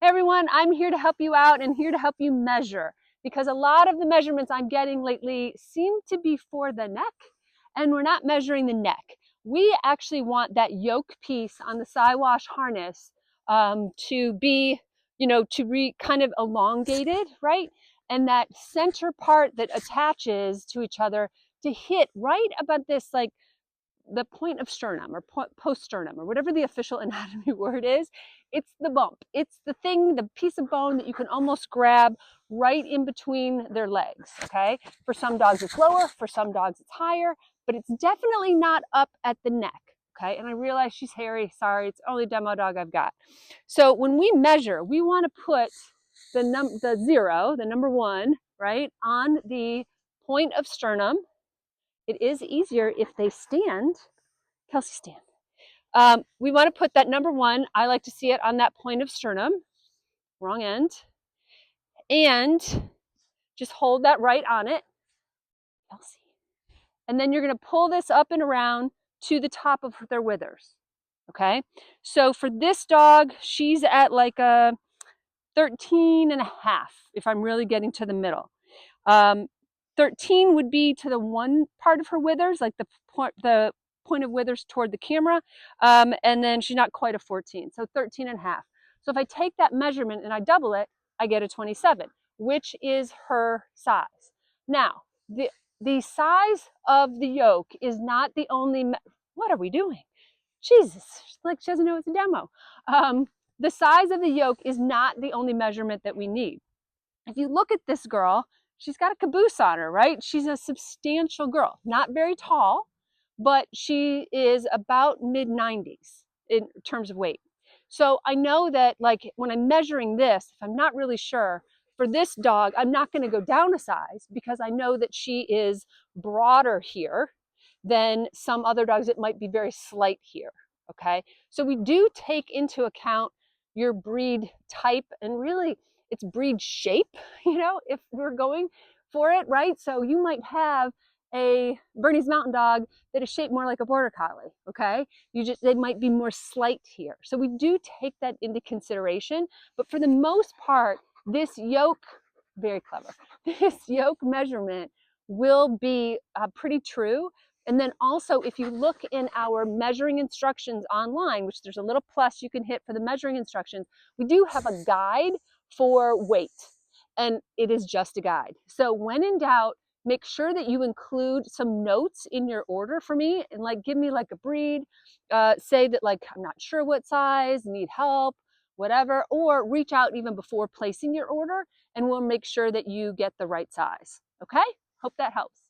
Hey everyone, I'm here to help you out and here to help you measure, because a lot of the measurements I'm getting lately seem to be for the neck, and we're not measuring the neck. We actually want that yoke piece on the Siwash harness to be, kind of elongated, right? And that center part that attaches to each other to hit right about this, like the point of sternum or post sternum or whatever the official anatomy word is. It's the bump. It's the thing, the piece of bone that you can almost grab right in between their legs. Okay. For some dogs it's lower, for some dogs it's higher, but it's definitely not up at the neck. Okay. And I realize she's hairy. Sorry, it's the only demo dog I've got. So when we measure, we want to put the zero, the number one, right, on the point of sternum. It is easier if they stand. Kelsey, stand. We want to put that number one. I like to see it on that point of sternum. Wrong end. And just hold that right on it. Kelsey. And then you're going to pull this up and around to the top of their withers. Okay. So for this dog, she's at like a 13 and a half, if I'm really getting to the middle. 13 would be to the one part of her withers, like the point of withers toward the camera. And then she's not quite a 14, so 13 and a half. So if I take that measurement and I double it, I get a 27, which is her size. Now, the size of the yoke is not the only, what are we doing? Jesus, like she doesn't know it's a demo. The size of the yoke is not the only measurement that we need. If you look at this girl, she's got a caboose on her, right? She's a substantial girl, not very tall, but she is about mid-90s in terms of weight. So I know that, like, when I'm measuring this, if I'm not really sure, for this dog, I'm not going to go down a size because I know that she is broader here than some other dogs that might be very slight here. Okay. So we do take into account your breed type and really its breed shape, if we're going for it, right? So you might have a Bernese Mountain Dog that is shaped more like a Border Collie, okay? They might be more slight here. So we do take that into consideration, but for the most part, this yoke, very clever, this yoke measurement will be pretty true. And then also, if you look in our measuring instructions online, which there's a little plus you can hit for the measuring instructions, we do have a guide for weight, and it is just a guide. So when in doubt, make sure that you include some notes in your order for me and like give me like a breed, say that like I'm not sure what size, need help, whatever, or reach out even before placing your order and we'll make sure that you get the right size. Okay? Hope that helps.